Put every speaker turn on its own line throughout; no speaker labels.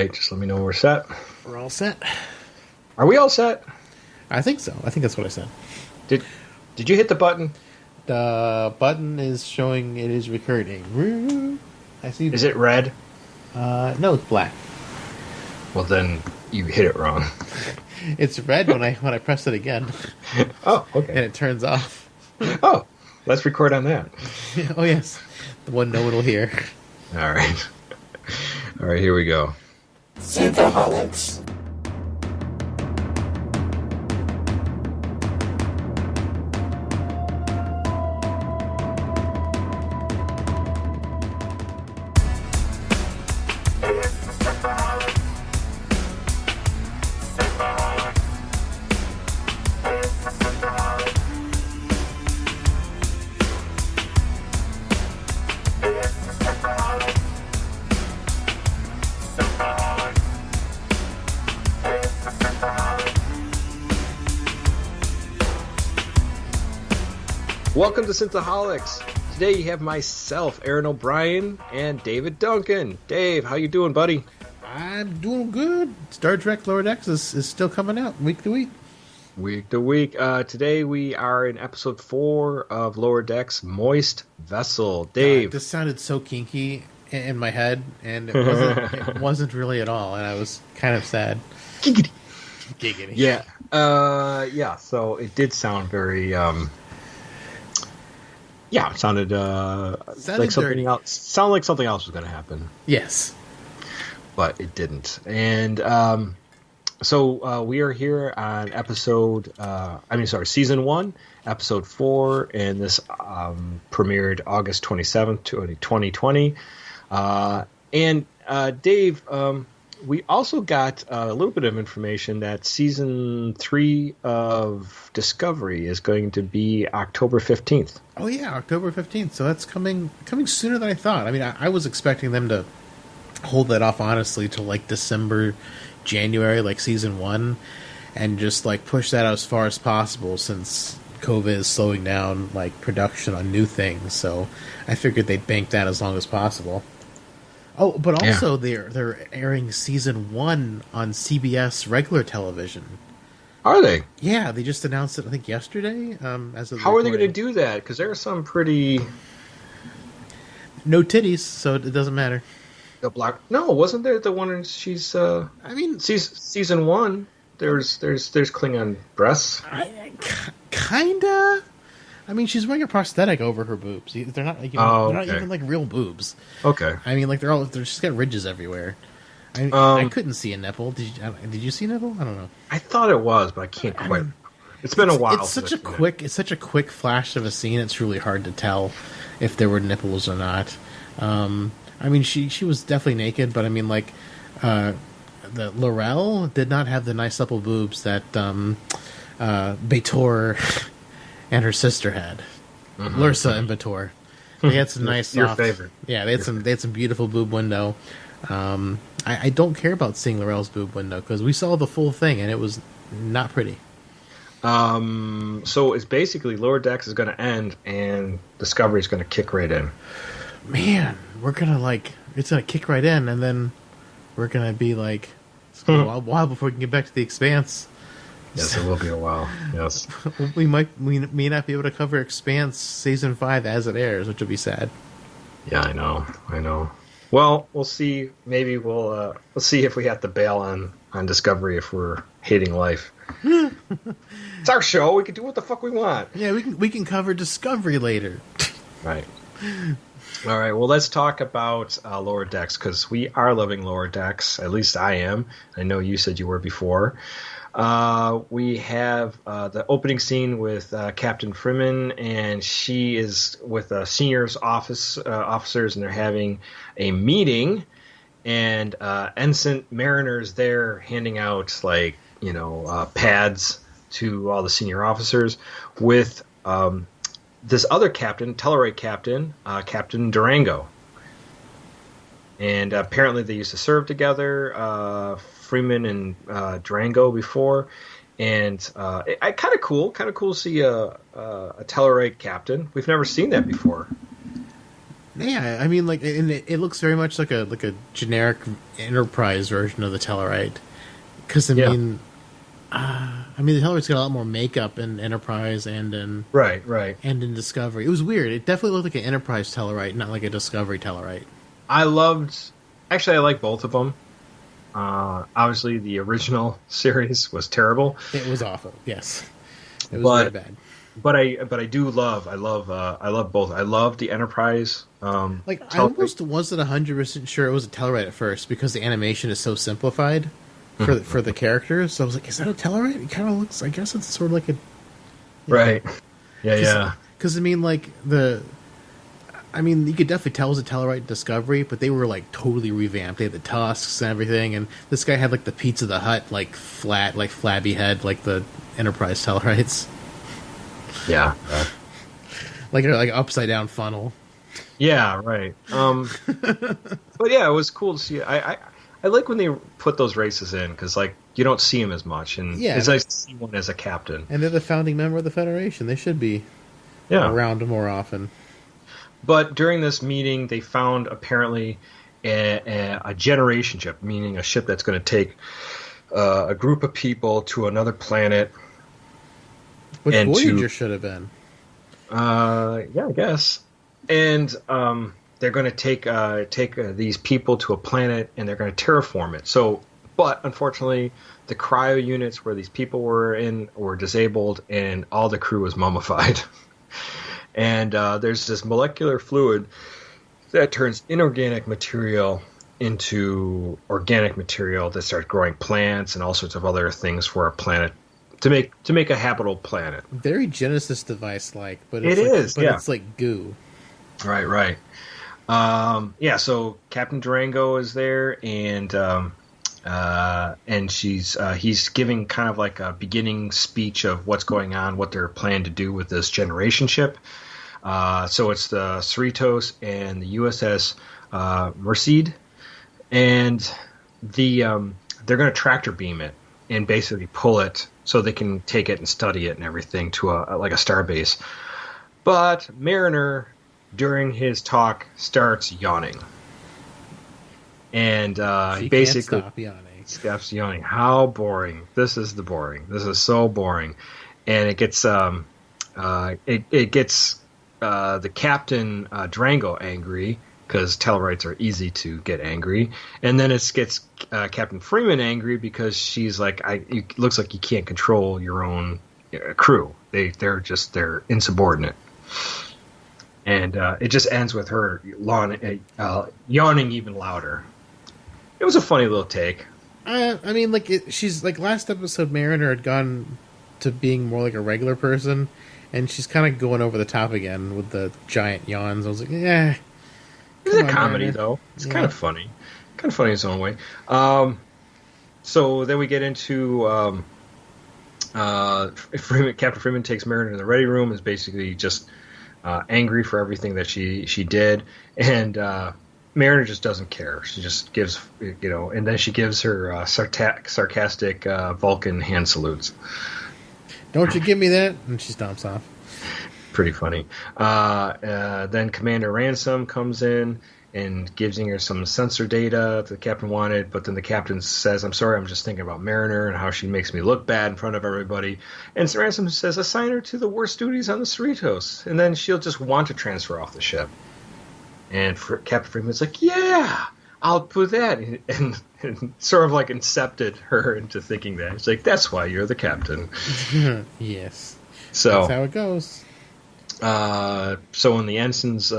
right, just let me know we're set.
We're all set.
Are we all set?
I think so. I think that's what I said.
Did you hit the button?
The button is showing it is recording. I see.
Is it red?
No, it's black.
Well, then you hit it wrong.
It's red when I press it again.
Oh, okay.
And it turns off.
Oh, let's record on that.
Oh, yes. The one no one will hear.
All right. All right, here we go.
Synthaholics.
Welcome to Synthaholics. Today you have myself, Aaron O'Brien, and David Duncan. Dave, how you doing, buddy?
I'm doing good. Star Trek Lower Decks is still coming out week to week.
Week to week. Today we are in episode 4 of Lower Decks, Moist Vessel. Dave.
This sounded so kinky in my head, and it wasn't really at all, and I was kind of sad.
Giggity.
Giggity.
Yeah, so it did sound very... Yeah, it sounded like something else. Sounded like something else was going to happen.
Yes,
but it didn't. And so we are here on season 1, episode 4, and this premiered August 27th, 2020. And Dave, we also got a little bit of information that season 3 of Discovery is going to be October 15th.
Oh yeah, October 15th. So that's coming sooner than I thought. I mean, I was expecting them to hold that off, honestly, to like December, January, like season 1, and just like push that out as far as possible since COVID is slowing down like production on new things. So I figured they'd bank that as long as possible. Oh, but also they're airing season 1 on CBS regular television.
Are they?
Yeah, they just announced it, I think, yesterday.
How are they going to do that? Because there are some pretty...
No titties, so it doesn't matter.
No, wasn't there the one she's... I mean... Season 1, there's Klingon breasts.
Kinda... I mean, she's wearing a prosthetic over her boobs. They're not like, they're not even like real boobs.
Okay.
I mean, like they're just got ridges everywhere. I couldn't see a nipple. Did you see a nipple? I don't know.
I thought it was, but I can't quite. It's been a while.
It's such a quick flash of a scene. It's really hard to tell if there were nipples or not. I mean, she was definitely naked, but I mean, like, the Laurel did not have the nice supple boobs that B'Etor and her sister had. Mm-hmm. Lursa and B'Etor. They had some nice
Your
soft...
favorite.
Yeah, they had some beautiful boob window. I don't care about seeing Laurel's boob window, because we saw the full thing, and it was not pretty.
So it's basically Lower Decks is going to end, and Discovery is going to kick right in.
Man, we're going to, it's going to kick right in, and then we're going to be, it's going to be a while before we can get back to the Expanse.
Yes, it will be a while. Yes,
we may not be able to cover Expanse season 5 as it airs, which will be sad.
Yeah, I know. Well, we'll see. Maybe we'll see if we have to bail on Discovery if we're hating life. It's our show. We can do what the fuck we want.
Yeah, we can cover Discovery later.
Right. All right. Well, let's talk about Lower Decks, because we are loving Lower Decks. At least I am. I know you said you were before. We have the opening scene with Captain Freeman, and she is with seniors officers, and they're having a meeting, and Ensign Mariner's there handing out pads to all the senior officers with this other captain, Telluride captain, Captain Durango. And apparently they used to serve together, Freeman and Durango before. And kind of cool to see a Telluride captain. We've never seen that before.
Yeah, I mean, like, and it looks very much like a generic Enterprise version of the Tellarite. Because the Tellarites got a lot more makeup in Enterprise and in
Right.
and in Discovery. It was weird. It definitely looked like an Enterprise Tellarite, not like a Discovery Tellarite.
I like both of them. Obviously, the original series was terrible.
It was awful. Yes, it was very bad.
But I love both. I love the Enterprise.
I almost wasn't 100% sure it was a Tellarite at first because the animation is so simplified for the characters. So I was like, is that a Tellarite? It kind of looks. I guess it's sort of like a
right. Yeah.
Because you could definitely tell it was a Tellarite Discovery, but they were like totally revamped. They had the tusks and everything, and this guy had like the Pizza the Hut, like flat, like flabby head, like the Enterprise Tellarites.
Yeah.
like an upside down funnel.
Yeah, right. But yeah, it was cool to see. I like when they put those races in because like you don't see them as much, and it's nice to see one as a captain.
And they're the founding member of the Federation. They should be around more often.
But during this meeting, they found apparently a generation ship, meaning a ship that's going to take a group of people to another planet.
Which Voyager should have been.
Yeah, I guess. And they're going to take these people to a planet, and they're going to terraform it. But unfortunately, the cryo units where these people were in were disabled, and all the crew was mummified. And there's this molecular fluid that turns inorganic material into organic material that starts growing plants and all sorts of other things for our planet to make a habitable planet.
Very Genesis device like, but
it's
like goo.
Right. So Captain Durango is there, and he's giving kind of like a beginning speech of what's going on, what they're planning to do with this generation ship. So it's the Cerritos and the USS Merced, and they're going to tractor beam it and basically pull it so they can take it and study it and everything to a star base. But Mariner, during his talk, starts yawning. And he basically stops yawning. How boring. This is so boring. And it gets the Captain Durango angry, because Tellarites are easy to get angry. And then it gets Captain Freeman angry because she's like, it looks like you can't control your own crew. They're insubordinate. And it just ends with her yawning even louder. It was a funny little take.
She's like last episode, Mariner had gone to being more like a regular person, and she's kind of going over the top again with the giant yawns. I was like, yeah.
It's a comedy, Mariner. Though. It's kind of funny. Kind of funny in its own way. So then we get into Captain Freeman takes Mariner in the ready room, is basically just angry for everything that she did, and Mariner just doesn't care. She just gives, and then she gives her sarcastic Vulcan hand salutes.
Don't you give me that? And she stomps off.
Pretty funny. Then Commander Ransom comes in and gives her some sensor data the captain wanted, but then the captain says, I'm sorry, I'm just thinking about Mariner and how she makes me look bad in front of everybody. And Ransom says, assign her to the worst duties on the Cerritos, and then she'll just want to transfer off the ship. And Captain Freeman's like, yeah, I'll put that. And sort of like incepted her into thinking that. It's like, that's why you're the captain.
Yes.
So
that's how it goes.
So in the ensign's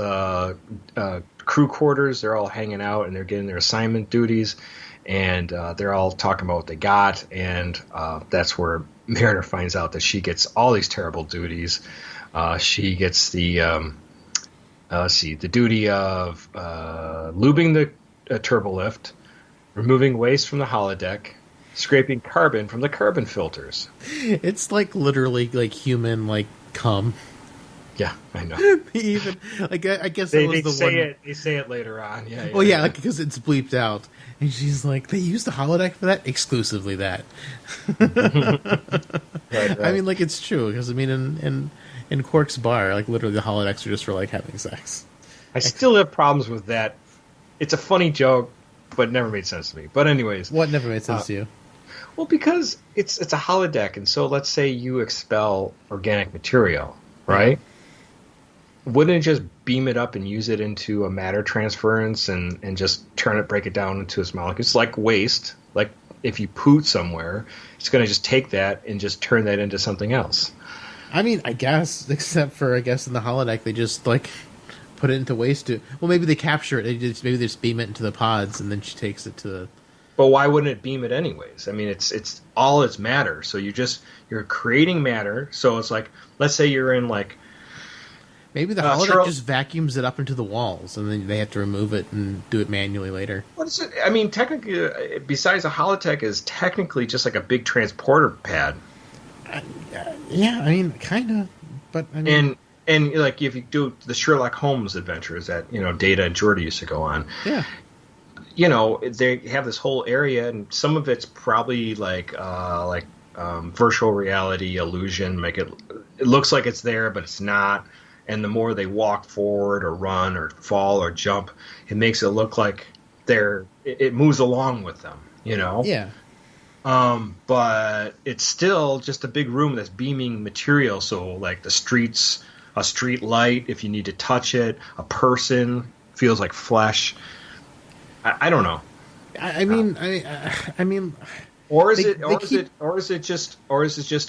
crew quarters, they're all hanging out and they're getting their assignment duties, and they're all talking about what they got, and that's where Mariner finds out that she gets all these terrible duties. She gets the duty of lubing the turbolift, removing waste from the holodeck, scraping carbon from the carbon filters.
It's like literally like human like cum.
Yeah, I know.
Even like I guess
they
was the
say
one.
it. They say it later on. Yeah.
Well, yeah, like, because it's bleeped out, and she's like, "They used the holodeck for that, exclusively that."
Right.
I mean, like it's true because I mean, in Quark's bar, like literally the holodecks are just for like having sex.
I still have problems with that. It's a funny joke, but it never made sense to me. But anyways.
What never made sense to you?
Well, because it's a holodeck, and so let's say you expel organic material, right? Wouldn't it just beam it up and use it into a matter transference and just break it down into its molecule? It's like waste. Like if you poot somewhere, it's going to just take that and just turn that into something else.
I mean, I guess, except for, in the holodeck, they just, like, put it into waste. Well, maybe they capture it. Maybe they just beam it into the pods, and then she takes it to the...
But why wouldn't it beam it anyways? I mean, it's all it's matter. So you're creating matter. So it's like, let's say you're in like...
Maybe the holodeck just vacuums it up into the walls, and then they have to remove it and do it manually later.
What is it? I mean, technically, besides a holodeck is technically just like a big transporter pad.
Yeah, I mean, kind of. But I mean...
And like if you do the Sherlock Holmes adventures that, Data and Geordi used to go on.
Yeah.
They have this whole area, and some of it's probably like virtual reality illusion. Make it looks like it's there, but it's not. And the more they walk forward or run or fall or jump, it makes it look like it moves along with them.
Yeah.
But it's still just a big room that's beaming material. So like the streets, a street light, if you need to touch it, a person feels like flesh. I don't know.
I mean,
or is it just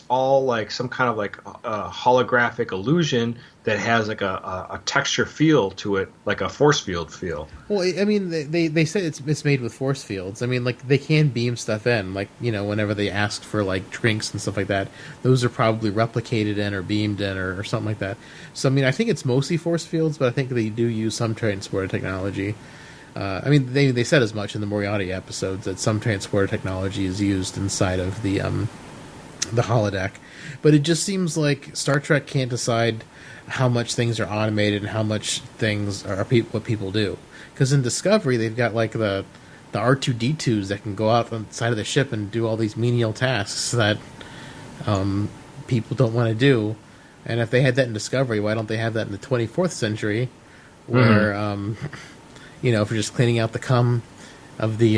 all like some kind of like a holographic illusion that has like a texture feel to it, like a force field feel?
Well, I mean, they say it's made with force fields. I mean, like they can beam stuff in, like whenever they asked for like drinks and stuff like that, those are probably replicated in or beamed in or something like that. So I mean, I think it's mostly force fields, but I think they do use some transporter technology. I mean, they said as much in the Moriarty episodes that some transporter technology is used inside of the holodeck, but it just seems like Star Trek can't decide how much things are automated and how much things are what people do. Because in Discovery, they've got like the R2-D2s that can go out on the side of the ship and do all these menial tasks that people don't want to do. And if they had that in Discovery, why don't they have that in the 24th century, where if you're just cleaning out the cum of the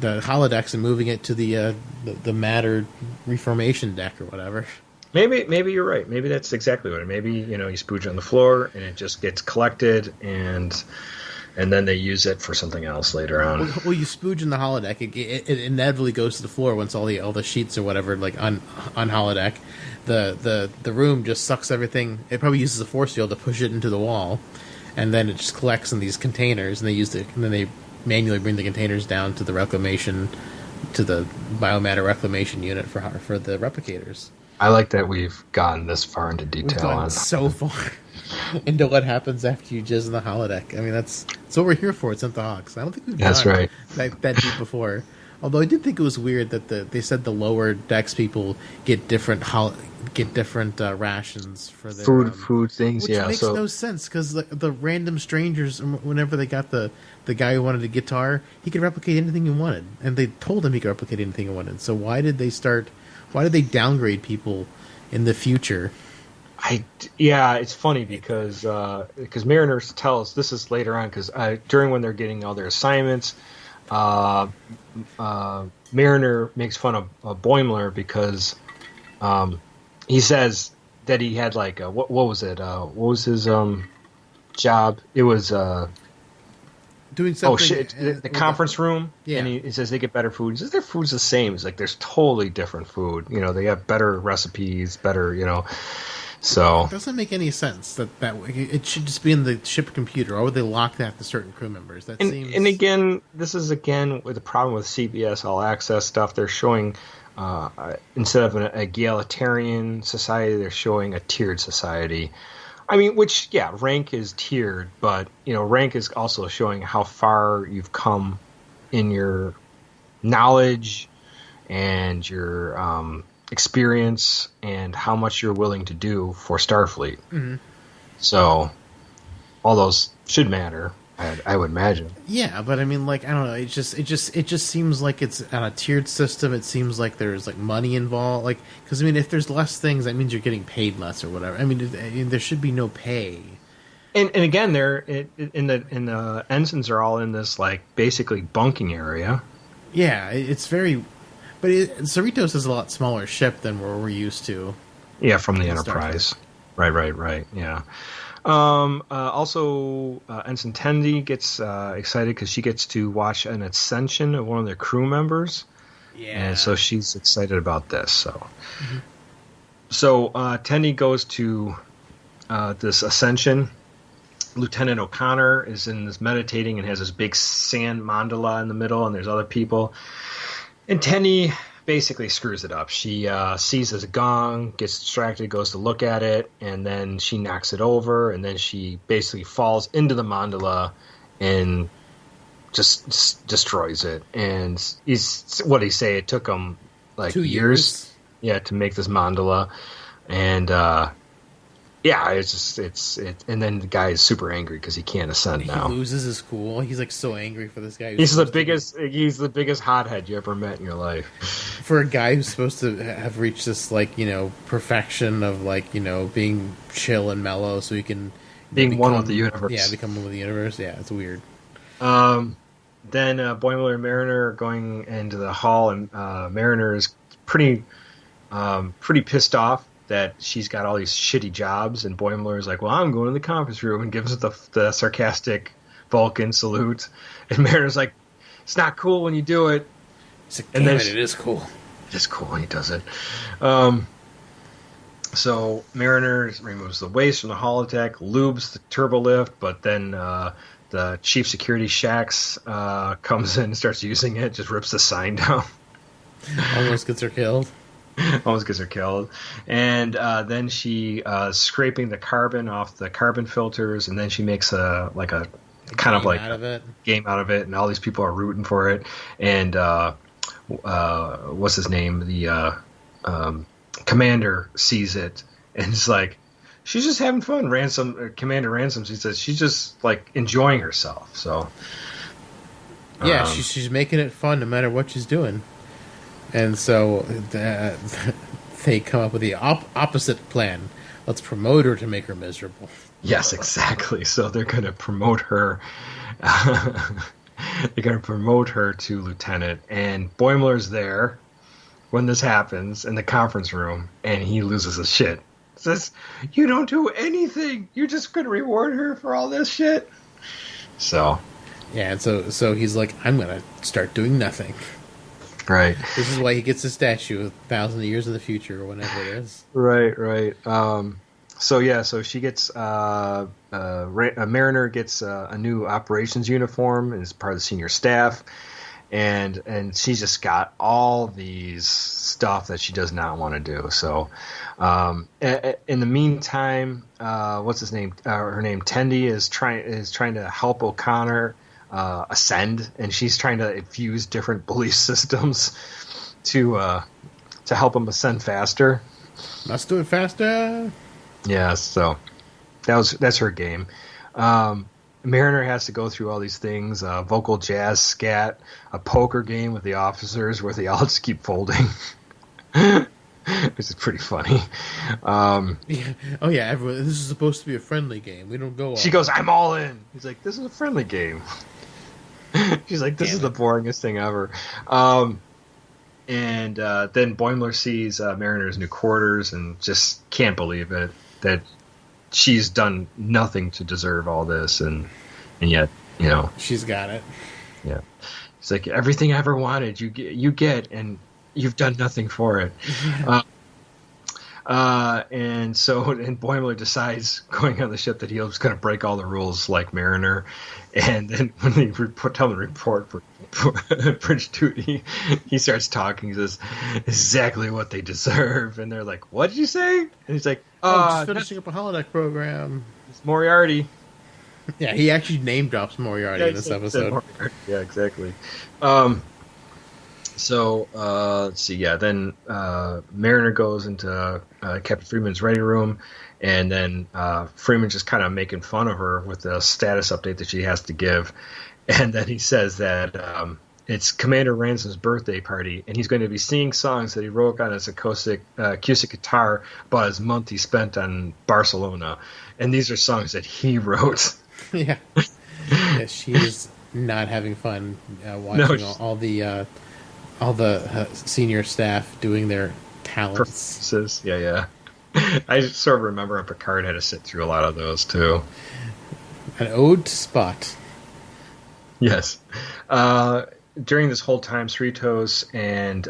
holodecks and moving it to the matter reformation deck or whatever.
Maybe you're right. Maybe that's exactly what it. Maybe you spooge on the floor and it just gets collected and then they use it for something else later on.
Well, you spooge in the holodeck, it inevitably goes to the floor once all the sheets or whatever like on holodeck. The room just sucks everything. It probably uses a force field to push it into the wall. And then it just collects in these containers, and then they manually bring the containers down to the biomatter reclamation unit for the replicators.
I like that we've gotten this far into detail.
We've gone so far into what happens after you jizz in the holodeck. I mean, that's what we're here for at Synthaholics. I don't think we've gone that deep before. Although I did think it was weird that they said the lower decks people get different rations for their
food things,
which makes no sense because the random strangers, whenever they got the guy who wanted a guitar, he could replicate anything he wanted, and they told him he could replicate anything he wanted. So why did they downgrade people in the future?
It's funny because mariners tell us this is later on because during when they're getting all their assignments. Mariner makes fun of Boimler because he says that he had like what was it? What was his job? It was
doing something.
Oh shit! The conference room. Yeah. And he says they get better food. He says their food's the same. It's like there's totally different food. They have better recipes, better. So
it doesn't make any sense that it should just be in the ship computer. Or would they lock that to certain crew members?
And again, this is with the problem with CBS All Access stuff. They're showing instead of an egalitarian society, they're showing a tiered society. I mean, rank is tiered, but rank is also showing how far you've come in your knowledge and your experience and how much you're willing to do for Starfleet. Mm-hmm. So all those should matter, I would imagine.
Yeah, but I mean, like, I don't know. It just seems like it's on a tiered system. It seems like there's like money involved. Like, because I mean, if there's less things, that means you're getting paid less or whatever. I mean, there should be no pay.
And again, they're in the ensigns are all in this like basically bunking area.
Yeah, it's very. But Cerritos is a lot smaller ship than we're used to.
Yeah, from the Enterprise. Right. Yeah. Also, Ensign Tendi gets excited because she gets to watch an ascension of one of their crew members.
Yeah.
And so she's excited about this. So Tendi goes to this ascension. Lieutenant O'Connor is in this meditating and has this big sand mandala in the middle, and there's other people. And Tendi basically screws it up. She sees this gong, gets distracted, goes to look at it, and then she knocks it over, and then she basically falls into the mandala and just destroys it. And what he say? It took him like
2 years,
yeah, to make this mandala, and it's and then the guy is super angry because he can't ascend now.
He loses his cool. He's like so angry for this guy.
He's the biggest hothead you ever met in your life.
For a guy who's supposed to have reached this like perfection of like being chill and mellow, so he can
become one with the universe.
Yeah, become one with the universe. Yeah, it's weird.
Then Boimler and Mariner are going into the hall, and Mariner is pretty pissed off that she's got all these shitty jobs, and Boimler is like, well, I'm going to the conference room, and gives the sarcastic Vulcan salute, and Mariner's like, it's not cool when you do it.
It's like, and then it is cool.
It is cool when he does it. So Mariner removes the waste from the holodeck, lubes the turbo lift, but then the chief security Shax comes in and starts using it, just rips the sign down.
Almost gets her killed.
And then she scraping the carbon off the carbon filters, and then she makes a game out of it, and all these people are rooting for it. And what's his name? The commander sees it and is like, she's just having fun. Commander Ransom, she says she's just like enjoying herself. So
yeah, she's making it fun no matter what she's doing. And so they come up with the opposite plan. Let's promote her to make her miserable.
Yes, exactly. So they're going to promote her. They're going to promote her to lieutenant. And Boimler's there when this happens in the conference room, and he loses his shit. Says, you don't do anything. You're just going to reward her for all this shit. So.
Yeah, and so he's like, I'm going to start doing nothing.
Right.
This is why he gets a statue 1,000 years in the future, or whatever it is.
Right. So she gets Mariner gets a new operations uniform and is part of the senior staff, and she's just got all these stuff that she does not want to do. So, in the meantime, what's his name? Her name Tendi is trying to help O'Connor ascend, and she's trying to infuse different belief systems to help him ascend faster.
Must do it faster.
Yeah, so that's her game. Mariner has to go through all these things: vocal jazz, scat, a poker game with the officers where they all just keep folding. Which is pretty funny.
Yeah. Oh yeah, everyone. This is supposed to be a friendly game. We don't go.
She goes, "I'm all in." He's like, "This is a friendly game." She's like, "This is the boringest thing ever." And then Boimler sees Mariner's new quarters and just can't believe it that she's done nothing to deserve all this, and yet
she's got it.
Yeah, it's like everything I ever wanted, you get, and you've done nothing for it. And Boimler decides going on the ship that he was going to break all the rules like Mariner. And then when they tell him to report for bridge duty, he starts talking. He says, exactly what they deserve. And they're like, what did you say? And he's like,
just finishing up a holodeck program.
It's Moriarty.
Yeah, he actually name drops Moriarty in this episode.
Yeah, exactly. So, let's see. Yeah, then Mariner goes into Captain Freeman's ready room, and then Freeman just kind of making fun of her with the status update that she has to give. And then he says that It's Commander Ransom's birthday party, and he's going to be singing songs that he wrote on his acoustic guitar about his month he spent on Barcelona. And these are songs that he wrote.
Yeah. Yeah, she is not having fun watching all the senior staff doing their talents.
Performances. Yeah. I sort of remember Picard had to sit through a lot of those, too.
An ode to Spot.
Yes. During this whole time, Cerritos and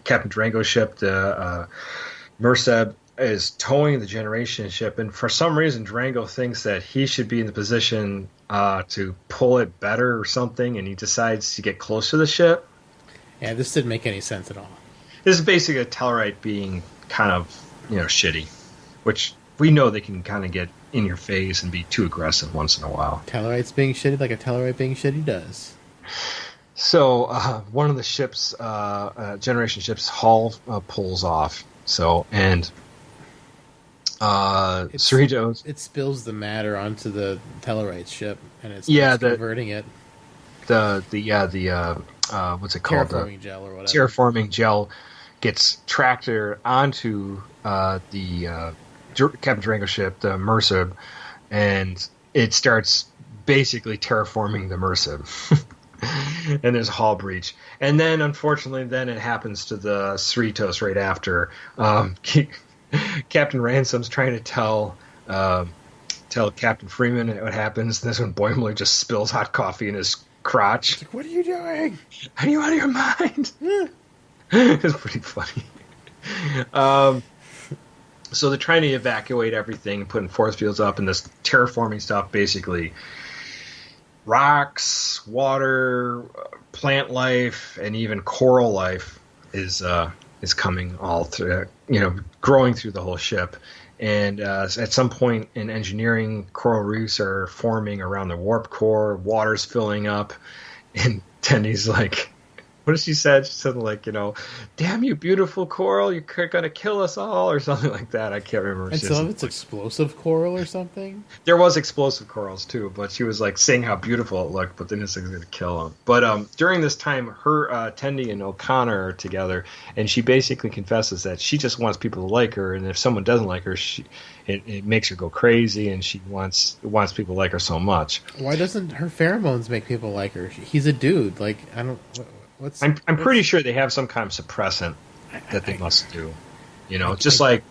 Captain Durango's ship, the Merseb, is towing the generation ship, and for some reason, Durango thinks that he should be in the position to pull it better or something, and he decides to get close to the ship.
Yeah, this didn't make any sense at all.
This is basically a Tellarite being kind of, shitty, which we know they can kind of get in your face and be too aggressive once in a while.
Tellarites being shitty like a Tellarite being shitty does.
So one of the ships, generation ship's hull pulls off. So, and Cerritos...
It spills the matter onto the Tellarite ship, and it's converting it.
What's it called?
Terraforming gel or whatever.
Terraforming gel gets tractor onto the Captain Durango ship, the Merseb, and it starts basically terraforming the Merseb. And there's a hull breach. And then, unfortunately, it happens to the Cerritos right after. Captain Ransom's trying to tell Captain Freeman what happens, and that's when Boimler just spills hot coffee in his crotch.
It's like, what are you doing?
Are you out of your mind? It's pretty funny. So they're trying to evacuate everything, putting force fields up, and this terraforming stuff, basically rocks, water, plant life, and even coral life is coming all through, growing through the whole ship. And at some point in engineering, coral reefs are forming around the warp core, water's filling up, and Tendy's like, what did she say? She said, like, damn you, beautiful coral, you're going to kill us all, or something like that. I can't remember.
And some of it's explosive coral or something?
There was explosive corals, too, but she was, like, saying how beautiful it looked, but then it's going to kill them. But during this time, her, Tendy and O'Connor are together, and she basically confesses that she just wants people to like her, and if someone doesn't like her, it makes her go crazy, and she wants people to like her so much.
Why doesn't her pheromones make people like her? He's a dude. Like, I don't...
I'm pretty sure they have some kind of suppressant that they must do. Like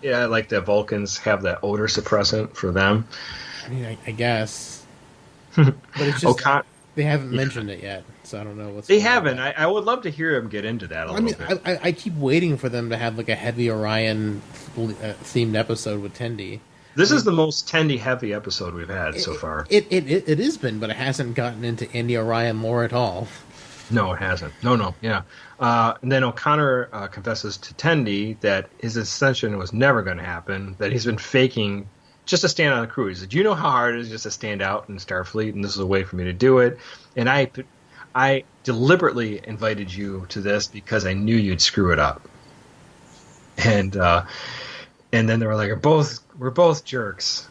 the Vulcans have that odor suppressant for them.
I mean, I guess. But it's just they haven't mentioned it yet, so I don't know what's.
They haven't. I would love to hear them get into that a little bit.
I keep waiting for them to have like a heavy Orion themed episode with Tendi.
This is the most Tendi heavy episode we've had so far.
It has been, but it hasn't gotten into Indy Orion lore at all.
No, it hasn't. No, yeah. And then O'Connor confesses to Tendi that his ascension was never going to happen, that he's been faking just to stand on the crew. He said, you know how hard it is just to stand out in Starfleet, and this is a way for me to do it. And I deliberately invited you to this because I knew you'd screw it up. And then they were like, we're both jerks.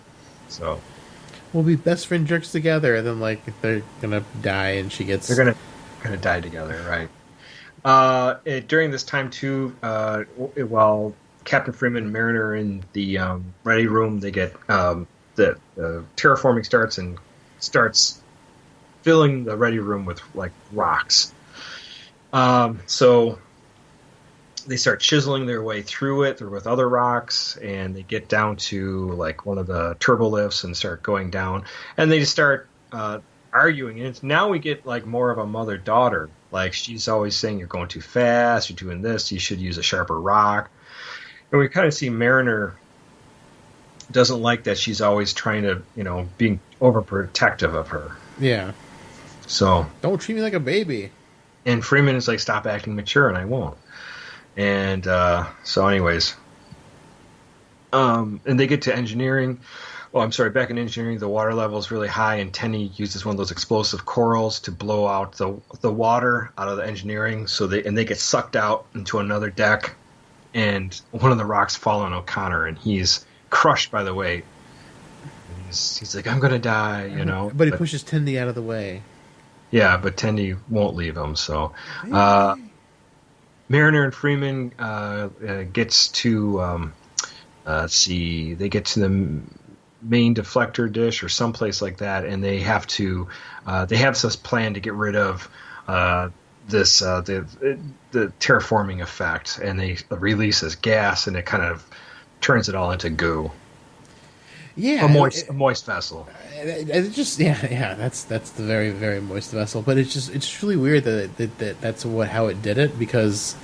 So
we'll be best friend jerks together, and then like they're gonna die, and she gets...
They're gonna die together, right? During this time too, while Captain Freeman and Mariner are in the ready room, they get the terraforming starts filling the ready room with like rocks. So they start chiseling their way through it with other rocks, and they get down to like one of the turbo lifts and start going down, and they just start arguing, and now we get like more of a mother-daughter. Like, she's always saying, you're going too fast, you're doing this, you should use a sharper rock. And we kind of see Mariner doesn't like that she's always trying to, being overprotective of her.
Yeah.
So
don't treat me like a baby.
And Freeman is like, stop acting mature, and I won't. And so anyways, and they get to engineering. Back in engineering, the water level is really high, and Tenny uses one of those explosive corals to blow out the water out of the engineering. So they get sucked out into another deck, and one of the rocks fall on O'Connor, and he's crushed by the weight. He's like, I'm gonna die,
But he pushes Tendy out of the way.
Yeah, but Tendi won't leave him. So, uh, Mariner and Freeman gets to let's see, they get to the main deflector dish or someplace like that, and they have to they have this plan to get rid of this the terraforming effect, and they release this gas, and it kind of turns it all into goo.
Yeah,
A moist vessel.
It just that's the very, very moist vessel. But it's really weird that's how it did it, because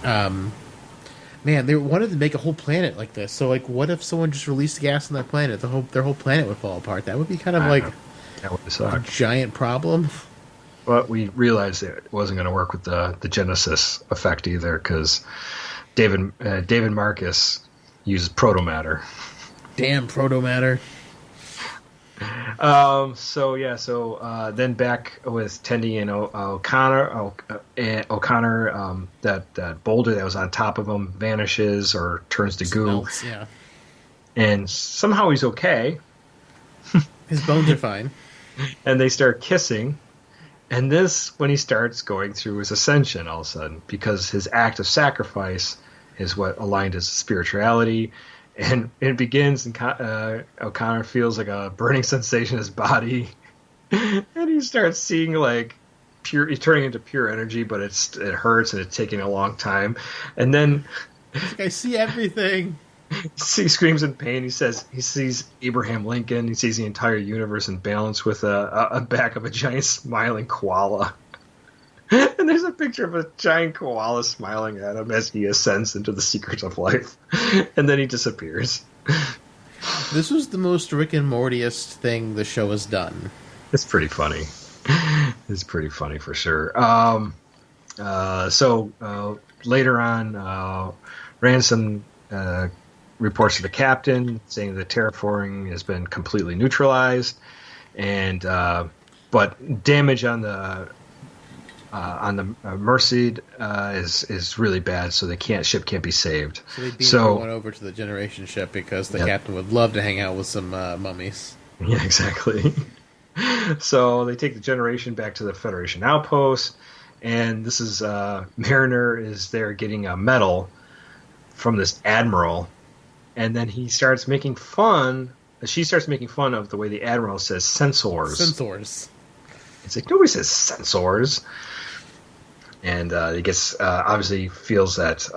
man, they wanted to make a whole planet like this. So like, what if someone just released gas on their planet? Their whole planet would fall apart. That would be kind of like
that would suck.
A giant problem.
But we realized that it wasn't going to work with the Genesis effect either, because David Marcus uses protomatter.
Damn protomatter.
So then back with Tendi and O'Connor. That boulder that was on top of him vanishes or turns to goo.
Melts, yeah.
And somehow he's okay.
His bones are fine.
And they start kissing. And this, when he starts going through his ascension all of a sudden, because his act of sacrifice is what aligned his spirituality. And it begins, and O'Connor feels like a burning sensation in his body. And he starts seeing like he's turning into pure energy, but it hurts and it's taking a long time. And then
he's like, I see everything.
He screams in pain. He says he sees Abraham Lincoln. He sees the entire universe in balance with a back of a giant smiling koala. And there's a picture of a giant koala smiling at him as he ascends into the secrets of life. And then he disappears.
This was the most Rick and Mortyest thing the show has done.
It's pretty funny. It's pretty funny for sure. So later on, Ransom reports to the captain saying the terraforming has been completely neutralized, and but damage on the Mercy is really bad, so ship can't be saved.
So they beam everyone over to the generation ship because the captain would love to hang out with some mummies.
Yeah, exactly. So they take the generation back to the Federation outpost, and this is Mariner is there getting a medal from this admiral. And then she starts making fun of the way the admiral says sensors.
Sensors.
It's like, nobody says sensors. And he gets, obviously feels that,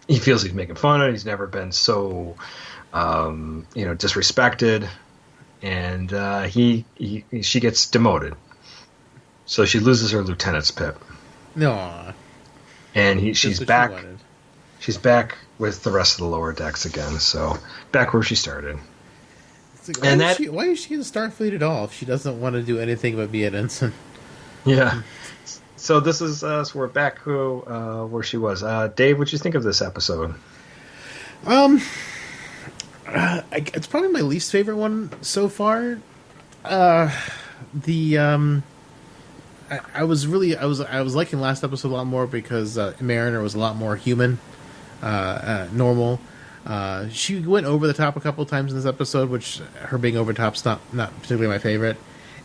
he feels he's making fun of it. He's never been so, disrespected. And she gets demoted. So she loses her lieutenant's pip.
No.
And she's back. She's back with the rest of the lower decks again, so back where she started.
Like, why is she in Starfleet at all if she doesn't want to do anything but be an ensign?
Yeah. So this is so we're back where she was. Dave, what'd you think of this episode?
It's probably my least favorite one so far. I was liking last episode a lot more because Mariner was a lot more human. Normal. She went over the top a couple of times in this episode, which her being over the top's not particularly my favorite.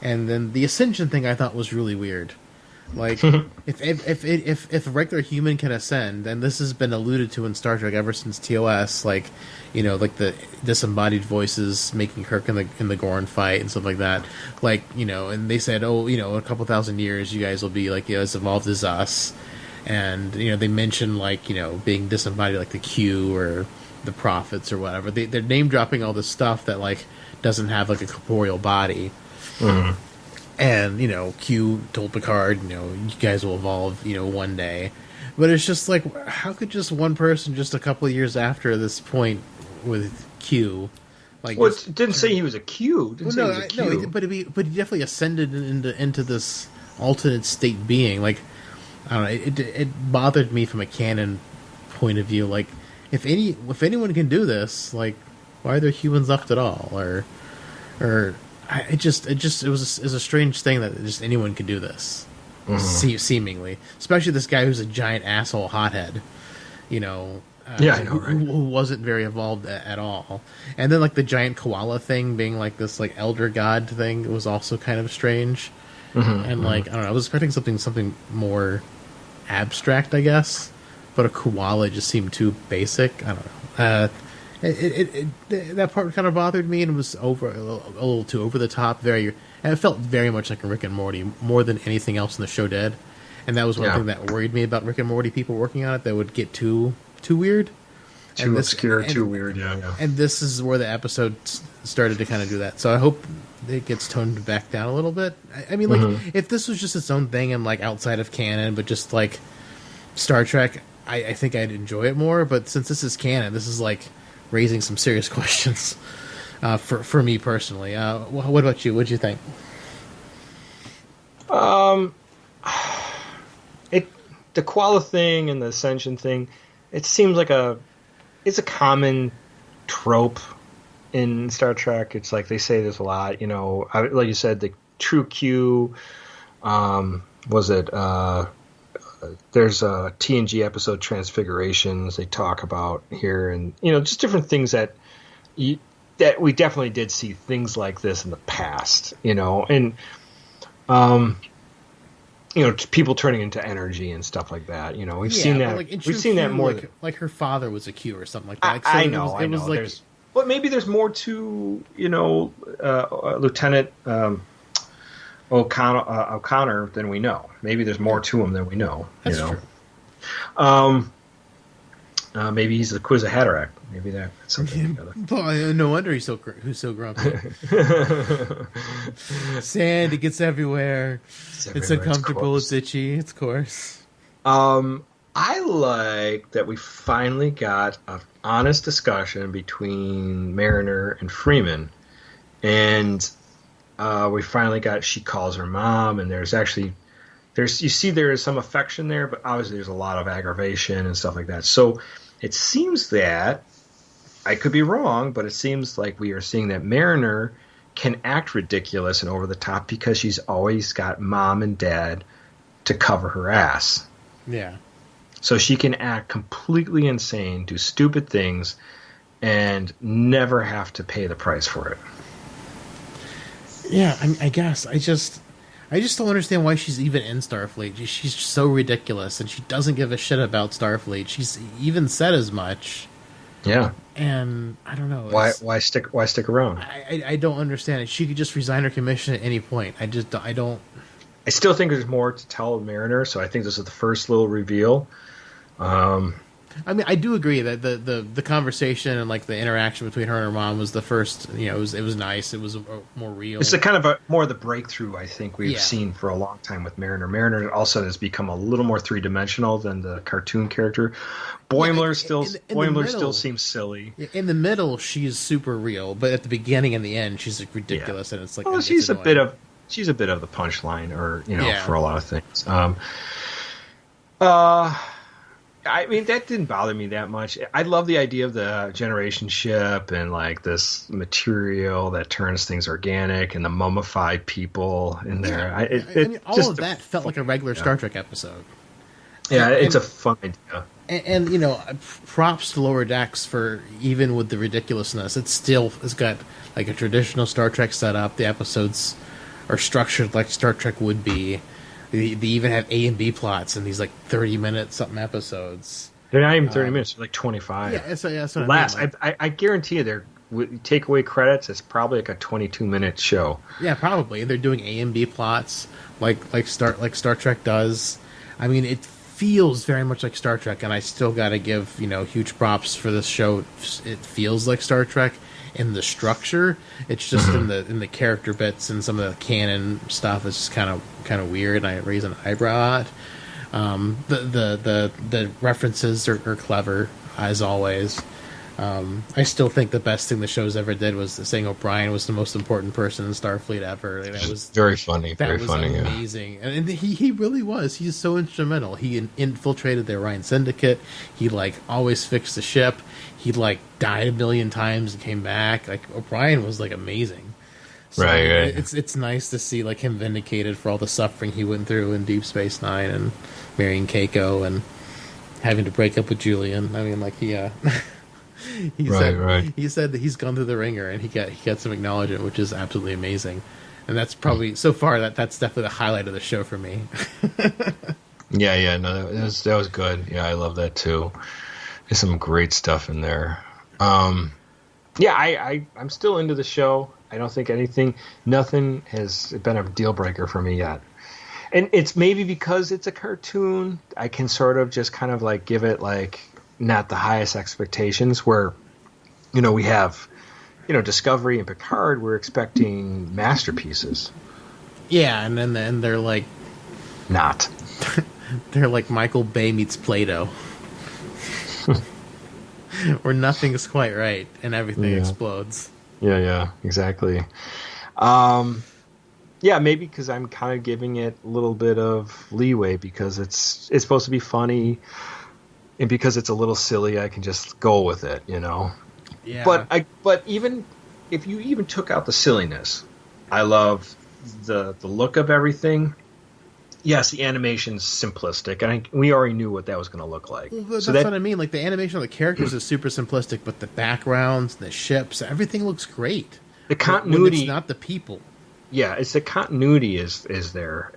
And then the ascension thing I thought was really weird. Like, if a regular human can ascend, and this has been alluded to in Star Trek ever since TOS, like the disembodied voices making Kirk in the Gorn fight and stuff like that. Like, and they said, a couple thousand years, you guys will be like as evolved as us. And, they mention, being disembodied like the Q or the Prophets or whatever. They're name-dropping all this stuff that, doesn't have, a corporeal body.
Mm-hmm.
And, Q told Picard, you guys will evolve, one day. But it's just how could just one person just a couple of years after this point with Q...
it didn't say he was a Q.
No, but he definitely ascended into this alternate state being, I don't know. It bothered me from a canon point of view. If anyone can do this, why are there humans left at all? It was a strange thing that just anyone could do this, seemingly. Especially this guy who's a giant asshole hothead, I know, right? Who wasn't very evolved at all. And then the giant koala thing being this elder god thing was also kind of strange. And like I don't know, I was expecting something more abstract, I guess, but a koala just seemed too basic. I don't know. That part kind of bothered me, and it was a little too over the top. And it felt very much like a Rick and Morty more than anything else in the show did. And that was one thing that worried me about Rick and Morty people working on it. That would get too weird,
too obscure, too weird. Yeah.
And this is where the episode started to kind of do that. So I hope it gets toned back down a little bit. I mean, like if this was just its own thing and like outside of canon, but just like Star Trek, I think I'd enjoy it more. But since this is canon, this is like raising some serious questions for me personally. What about you? What'd you think?
The koala thing and the ascension thing, it seems like it's a common trope in Star Trek. It's like they say this a lot, like you said, the true Q, was it, there's a TNG episode Transfigurations they talk about here, and, just different things that we definitely did see things like this in the past, and, people turning into energy and stuff like that. We've seen that.
Like
we've seen that more.
Like her father was a Q or something like that.
I know. Like, but maybe there's more to Lieutenant O'Connor than we know. Maybe there's more to him than we know.
That's true.
Maybe he's the Quiz of Hatterack. Maybe that's something together.
Boy, no wonder he's so grumpy. Sand, it gets everywhere. It's uncomfortable. It's itchy. It's coarse.
I like that we finally got an honest discussion between Mariner and Freeman, and we finally got. She calls her mom, and there's there is some affection there, but obviously there's a lot of aggravation and stuff like that. So it seems that, I could be wrong, but it seems like we are seeing that Mariner can act ridiculous and over the top because she's always got mom and dad to cover her ass.
Yeah. So
she can act completely insane, do stupid things, and never have to pay the price for it.
Yeah, I guess. I just don't understand why she's even in Starfleet. She's so ridiculous, and she doesn't give a shit about Starfleet. She's even said as much.
Yeah.
And I don't know.
Why stick around?
I don't understand it. She could just resign her commission at any point. I don't.
I still think there's more to tell Mariner, so I think this is the first little reveal.
I mean, I do agree that the conversation and like the interaction between her and her mom was the first. It was nice. It was more real.
It's a kind of more of the breakthrough I think we've seen for a long time with Mariner. Mariner also has become a little more three-dimensional than the cartoon character. Boimler still seems silly.
In the middle, she's super real, but at the beginning and the end, she's like ridiculous, and it's like
she's a bit of the punchline, or for a lot of things. I mean, that didn't bother me that much. I love the idea of the generation ship and like this material that turns things organic and the mummified people in there.
All of that felt like a regular Star Trek episode.
Yeah, it's a fun idea.
And props to Lower Decks for, even with the ridiculousness, it's got like a traditional Star Trek setup. The episodes are structured like Star Trek would be. They even have A and B plots in these like 30-minute something episodes.
They're not even 30 minutes; they're like 25.
Yeah, that's what I mean.
I guarantee you, take away credits, it's probably like a 22-minute show.
Yeah, probably. They're doing A and B plots like Star Trek does. I mean, it feels very much like Star Trek, and I still got to give huge props for this show. It feels like Star Trek in the structure. It's just in the character bits and some of the canon stuff is just kind of weird, and I raise an eyebrow at. The references are clever as always. I still think the best thing the show's ever did was saying O'Brien was the most important person in Starfleet ever. And it was
very funny.
That was amazing, yeah. And he really was. He's so instrumental. He infiltrated the Orion Syndicate. He like always fixed the ship. He like died a million times and came back. Like O'Brien was like amazing. So
right.
It's nice to see like him vindicated for all the suffering he went through in Deep Space Nine and marrying Keiko and having to break up with Julian. I mean, like he said that he's gone through the ringer and he got some acknowledgement, which is absolutely amazing. And that's probably, so far, that's definitely the highlight of the show for me.
Yeah, no, that was good. Yeah, I love that too. There's some great stuff in there. Yeah, I'm still into the show. I don't think nothing has been a deal breaker for me yet. And it's maybe because it's a cartoon, I can sort of just kind of like give it like not the highest expectations where, we have, Discovery and Picard, we're expecting masterpieces.
Yeah, and then they're like...
Not.
They're like Michael Bay meets Plato. Where nothing's quite right and everything explodes.
Yeah, exactly. Yeah, maybe because I'm kind of giving it a little bit of leeway because it's supposed to be funny, and because it's a little silly, I can just go with it,
Yeah.
But even if you even took out the silliness, I love the look of everything. Yes, the animation's simplistic, and we already knew what that was going to look like.
Well, that's what I mean. Like, the animation of the characters is super simplistic, but the backgrounds, the ships, everything looks great.
The continuity,
when it's not the people.
Yeah, it's the continuity is there.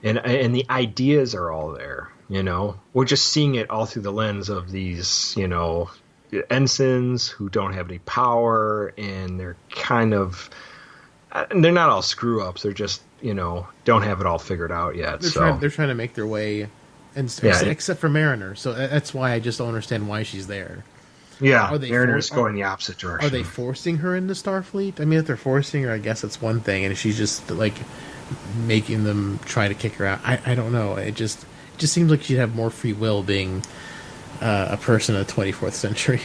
And the ideas are all there. We're just seeing it all through the lens of these, ensigns who don't have any power, and they're kind of, they're not all screw ups. They're just, don't have it all figured out yet.
They're trying to make their way, except for Mariner. So that's why I just don't understand why she's there.
Yeah, Mariner's going the opposite direction.
Are they forcing her into Starfleet? I mean, if they're forcing her, I guess it's one thing, and if she's just like making them try to kick her out, I don't know. It just seems like she'd have more free will being a person of the 24th century.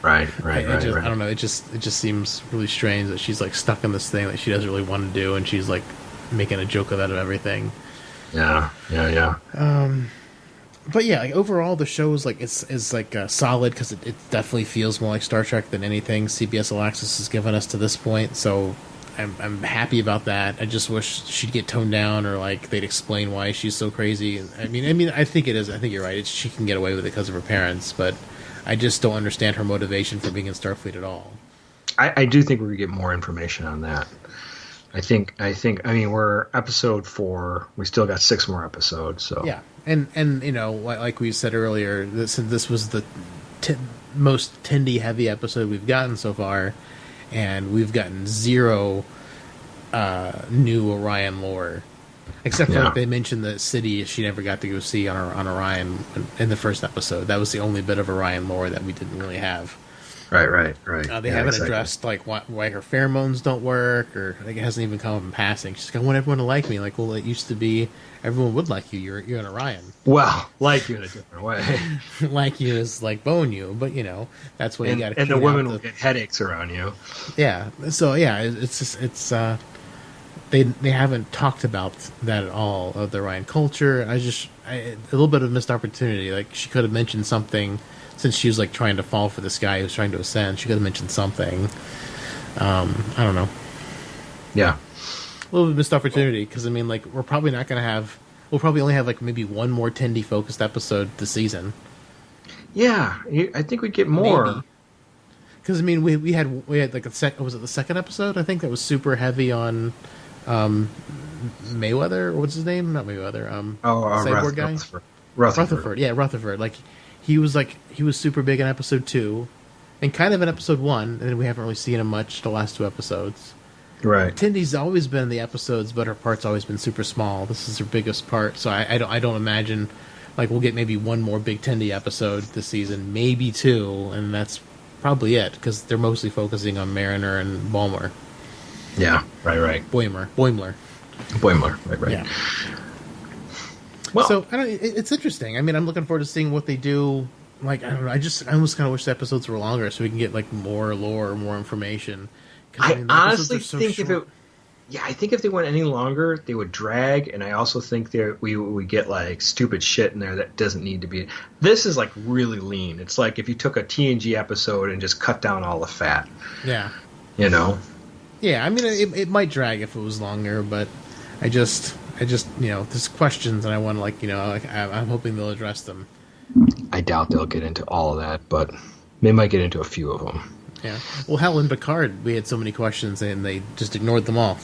Right.
I don't know. It just seems really strange that she's like stuck in this thing that she doesn't really want to do, and she's like making a joke of that of everything.
Yeah.
But yeah, like overall, the show is like is like solid because it definitely feels more like Star Trek than anything CBS All Access has given us to this point. So I'm happy about that. I just wish she'd get toned down, or like they'd explain why she's so crazy. I mean, I think it is. I think you're right. She can get away with it because of her parents, but I just don't understand her motivation for being in Starfleet at all.
I do think we get more information on that. I mean, we're episode 4. We still got 6 more episodes. So
yeah. And like we said earlier, this was the most Tendi heavy episode we've gotten so far, and we've gotten 0 new Orion lore, except for they mentioned the city she never got to go see on Orion in the first episode. That was the only bit of Orion lore that we didn't really have.
Right.
They haven't addressed like why her pheromones don't work, or like it hasn't even come up in passing. She's like, I want everyone to like me. Like, well, it used to be everyone would like you. You're an Orion.
Well, like you in a different way.
Like you is like bone you, but that's what you got to.
And the women will get headaches around you.
Yeah. So yeah, it's they haven't talked about that at all of the Orion culture. A little bit of missed opportunity. Like she could have mentioned something. Since she was like trying to fall for this guy who's trying to ascend, she could have mentioned something. I don't know.
Yeah,
a little bit of missed opportunity because I mean, like we're probably not going to have. We'll probably only have like maybe one more Tendi focused episode this season.
Yeah, I think we'd get more.
Because I mean, we had like was it the second episode? I think that was super heavy on Mayweather. What's his name? Not Mayweather. Cyborg guy. Rutherford. Yeah, Rutherford. Like. He was super big in episode 2, and kind of in episode 1, and then we haven't really seen him much the last 2 episodes.
Right.
Tindy's always been in the episodes, but her part's always been super small. This is her biggest part, so I don't imagine like we'll get maybe one more big Tindy episode this season, maybe 2, and that's probably it because they're mostly focusing on Mariner and Boimler.
Yeah. Right.
Boimler. Right. Yeah.
Well,
so it's interesting. I mean, I'm looking forward to seeing what they do. Like, I don't know. I almost kind of wish the episodes were longer so we can get like more lore, more information.
I honestly think I think if they went any longer, they would drag. And I also think we would get like stupid shit in there that doesn't need to be. This is like really lean. It's like if you took a TNG episode and just cut down all the fat.
Yeah.
Yeah,
I mean, it might drag if it was longer, but I just there's questions, and I want to I'm hoping they'll address them.
I doubt they'll get into all of that, but they might get into a few of them.
Yeah. Well, hell, in Picard, we had so many questions, and they just ignored them all.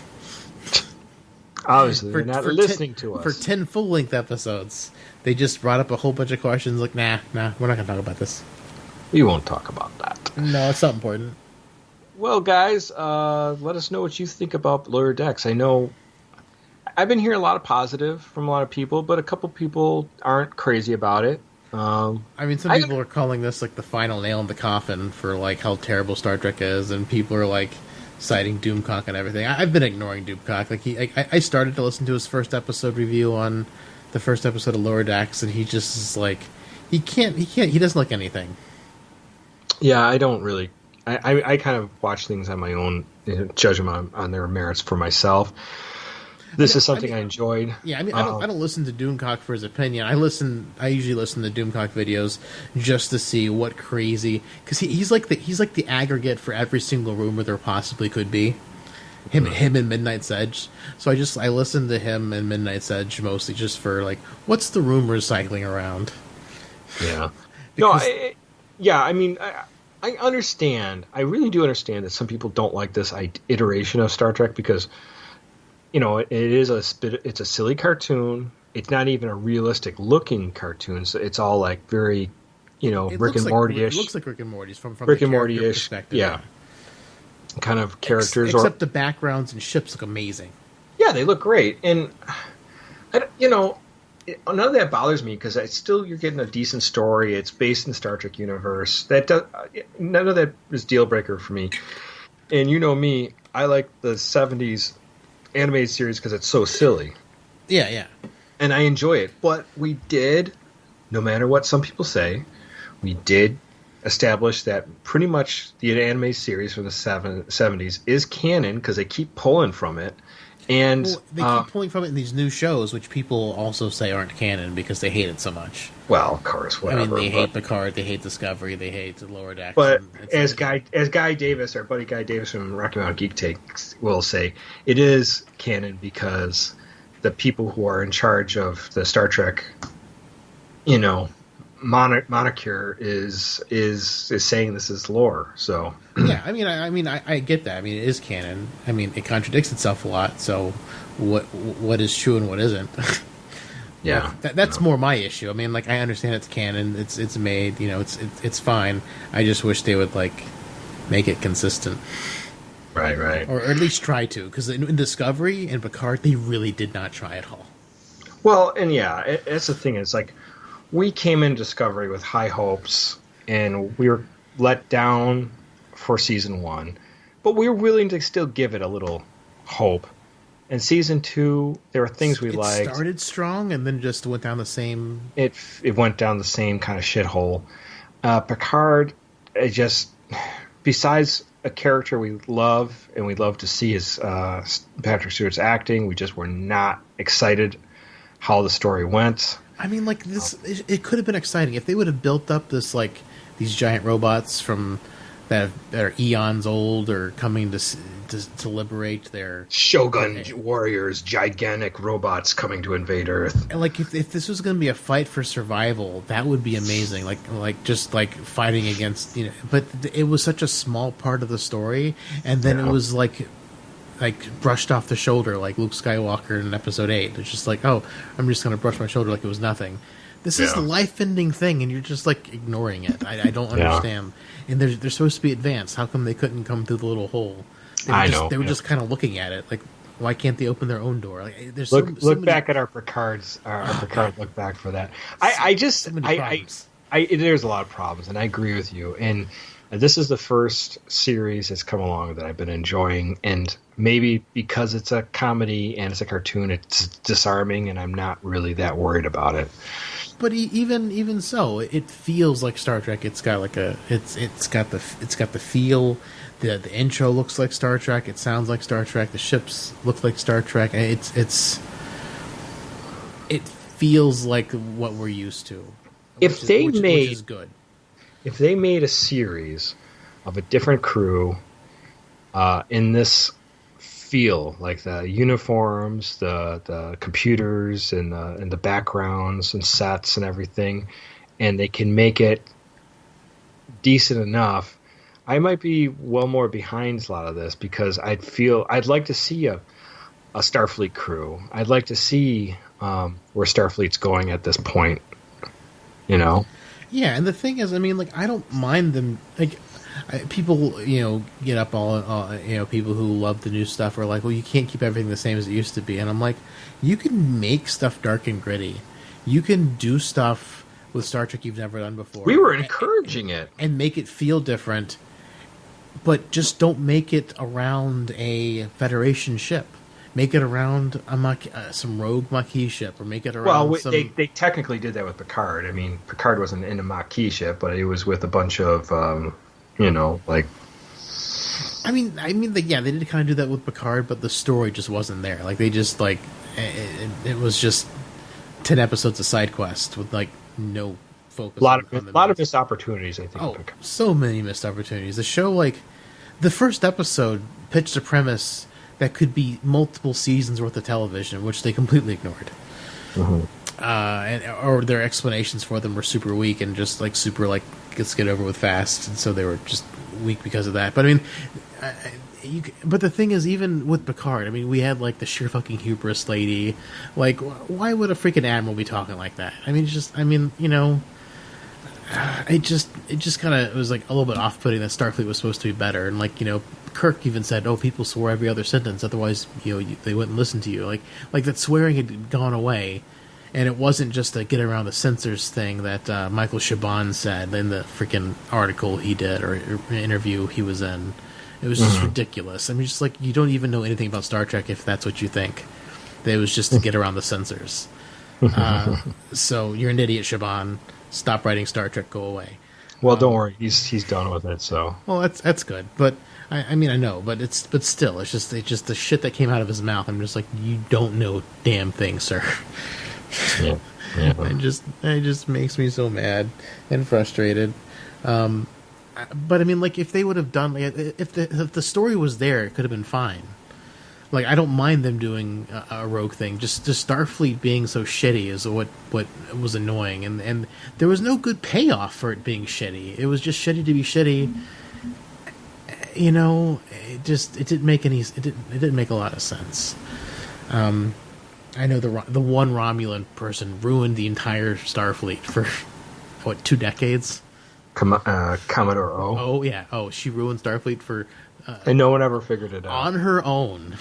Obviously, they're not listening to us.
For 10 full-length episodes. They just brought up a whole bunch of questions like, nah, we're not going to talk about this.
We won't talk about that.
No, it's not important.
Well, guys, let us know what you think about Lower Decks. I know I've been hearing a lot of positive from a lot of people, but a couple people aren't crazy about it.
I mean, some people are calling this like the final nail in the coffin for like how terrible Star Trek is, and people are like citing Doomcock and everything. I've been ignoring Doomcock. Like I started to listen to his first episode review on the first episode of Lower Decks, and he just is like he doesn't like anything.
Yeah, I don't really. I kind of watch things on my own, judge them on their merits for myself. This is something I enjoyed.
Yeah, I mean, I don't listen to Doomcock for his opinion. I usually listen to Doomcock videos just to see what crazy, because he's like the aggregate for every single rumor there possibly could be. Him and Midnight's Edge. So I listen to him and Midnight's Edge mostly just for like, what's the rumors cycling around?
Yeah.
Because,
I mean, I understand. I really do understand that some people don't like this iteration of Star Trek because, you know, it's a silly cartoon. It's not even a realistic looking cartoon. So it's all like very, you know, Rick and Morty-ish.
It looks like Rick and Morty's from
Rick
the
and Morty-ish
perspective.
Yeah. Kind of characters.
Except the backgrounds and ships look amazing.
Yeah, they look great. And, you know, none of that bothers me because you're getting a decent story. It's based in the Star Trek universe. None of that is deal breaker for me. And you know me, I like the 70s animated series because it's so silly.
Yeah.
And I enjoy it. But we did, no matter what some people say, we did establish that pretty much the anime series from the 70s is canon because they keep pulling from it. And
they keep pulling from it in these new shows, which people also say aren't canon because they hate it so much.
Well, of course, whatever.
I mean, they hate Picard, they hate Discovery, they hate the Lower Decks.
But as Guy Davis, our buddy Guy Davis from Rocky Mountain Geek Takes will say, it is canon because the people who are in charge of the Star Trek, you know, moniker is saying this is lore. So
yeah, I mean, I get that. I mean, it is canon. I mean, it contradicts itself a lot. So what is true and what isn't?
Yeah,
that's more my issue. I mean, like I understand it's canon. It's made. You know, it's fine. I just wish they would like make it consistent.
Right.
Or at least try to, because in Discovery and Picard, they really did not try at all.
Well, and yeah, that's the thing. It's like we came in Discovery with high hopes, and we were let down for season 1, but we were willing to still give it a little hope. And season 2, there were things we liked.
It started strong, and then just went down the same.
It went down the same kind of shithole. Picard, it just besides a character we love and we love to see is Patrick Stewart's acting. We just were not excited how the story went.
I mean, like this, it could have been exciting if they would have built up this like these giant robots from that are eons old or coming to liberate their
Shogun warriors, gigantic robots coming to invade Earth.
And like if this was going to be a fight for survival, that would be amazing. Like just like fighting against, you know. But it was such a small part of the story, and then it was like brushed off the shoulder like Luke Skywalker in episode 8. It's just like, oh, I'm just going to brush my shoulder like it was nothing. This is a life-ending thing, and you're just like ignoring it. I don't understand. And they're supposed to be advanced. How come they couldn't come through the little hole? They were just kind of looking at it like, why can't they open their own door? Like, there's
look back at our Picard's Picard look back for that. There's a lot of problems, and I agree with you. And this is the first series that's come along that I've been enjoying, and maybe because it's a comedy and it's a cartoon, it's disarming, and I'm not really that worried about it.
But even so, it feels like Star Trek. It's got like it's got the feel. The intro looks like Star Trek. It sounds like Star Trek. The ships look like Star Trek. It feels like what we're used to. Which is good.
If they made a series of a different crew in this feel, like the uniforms, the computers, and the backgrounds and sets and everything, and they can make it decent enough, I might be well more behind a lot of this because I'd like to see a Starfleet crew. I'd like to see where Starfleet's going at this point. You know?
Yeah, and the thing is, I mean, like, I don't mind them. Like, people, get up people who love the new stuff are like, well, you can't keep everything the same as it used to be. And I'm like, you can make stuff dark and gritty. You can do stuff with Star Trek you've never done before.
We were encouraging it.
And make it feel different, but just don't make it around a Federation ship. Make it around some rogue Maquis ship, or make it around
they technically did that with Picard. I mean, Picard wasn't in a Maquis ship, but it was with a bunch of, like...
I mean, they did kind of do that with Picard, but the story just wasn't there. Like, they just, like... It was just 10 episodes of side quest with, like, no focus.
A lot of missed opportunities, I think.
Oh, so many missed opportunities. The show, like... The first episode pitched a premise that could be multiple seasons worth of television, which they completely ignored.
Mm-hmm.
Or their explanations for them were super weak and just like super like let's get over with fast, and so they were just weak because of that. But I mean, but the thing is, even with Picard, I mean, we had like the sheer fucking hubris lady. Like, why would a freaking admiral be talking like that? I mean, it just kind of was like a little bit off-putting that Starfleet was supposed to be better, and like Kirk even said, "Oh, people swore every other sentence, otherwise they wouldn't listen to you." Like that swearing had gone away, and it wasn't just a get around the censors thing that Michael Chabon said in the freaking article he did or interview he was in. It was just ridiculous. I mean, just like you don't even know anything about Star Trek if that's what you think. It was just to get around the censors. So you're an idiot, Chabon. Stop writing Star Trek. Go away.
Well, don't worry. He's done with it. So
well, that's good. But I mean, I know, but still, it's just the shit that came out of his mouth. I'm just like, you don't know a damn thing, sir.
Yeah.
It just makes me so mad and frustrated. But I mean, like, if they would have done, like, if the story was there, it could have been fine. Like, I don't mind them doing a rogue thing. Just Starfleet being so shitty is what was annoying, and there was no good payoff for it being shitty. It was just shitty to be shitty. It didn't make a lot of sense. I know the one Romulan person ruined the entire Starfleet for 2 decades.
Commodore O.
Oh yeah. Oh, she ruined Starfleet for.
And no one ever figured it out.
On her own.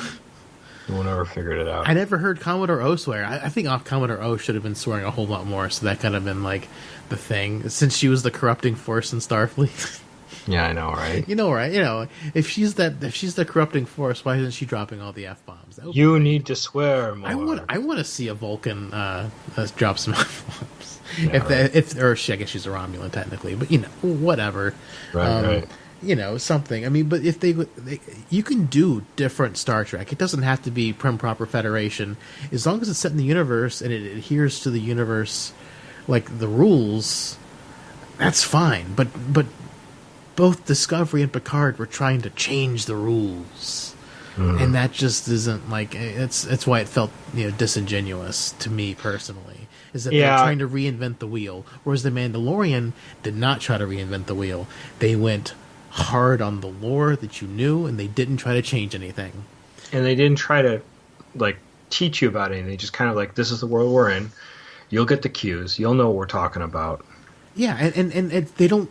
No one ever figured it out.
I never heard Commodore O swear. I think Commodore O should have been swearing a whole lot more, so that could have been, like, the thing. Since she was the corrupting force in Starfleet.
Yeah, I know, right?
Right? If she's the corrupting force, why isn't she dropping all the F-bombs?
You need to swear more.
I want to see a Vulcan drop some F-bombs.
Yeah,
I guess she's a Romulan, technically, but, whatever.
Right.
Something. I mean, but if you can do different Star Trek. It doesn't have to be prim proper Federation. As long as it's set in the universe and it adheres to the universe, like the rules, that's fine. But both Discovery and Picard were trying to change the rules, and that just isn't like it's why it felt disingenuous to me personally. Is that they're trying to reinvent the wheel, whereas the Mandalorian did not try to reinvent the wheel. They went hard on the lore that you knew, and they didn't try to change anything.
And they didn't try to, like, teach you about anything. They just kind of like, this is the world we're in. You'll get the cues. You'll know what we're talking about.
Yeah, and they don't...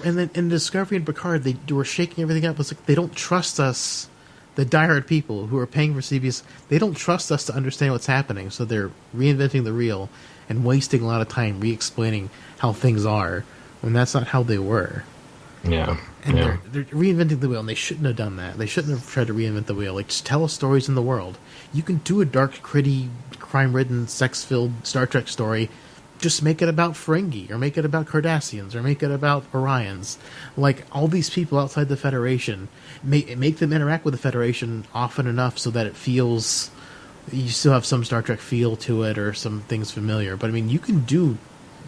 and then in Discovery and Picard, they were shaking everything up. It's like, they don't trust us, the diehard people who are paying for CBS, they don't trust us to understand what's happening, so they're reinventing the reel and wasting a lot of time re-explaining how things are, when that's not how they were.
Yeah.
And they're reinventing the wheel, and they shouldn't have done that. They shouldn't have tried to reinvent the wheel. Like, just tell us stories in the world. You can do a dark, gritty, crime-ridden, sex-filled Star Trek story. Just make it about Ferengi, or make it about Cardassians, or make it about Orions. Like, all these people outside the Federation, make them interact with the Federation often enough so that it feels... You still have some Star Trek feel to it, or some things familiar. But, I mean, you can do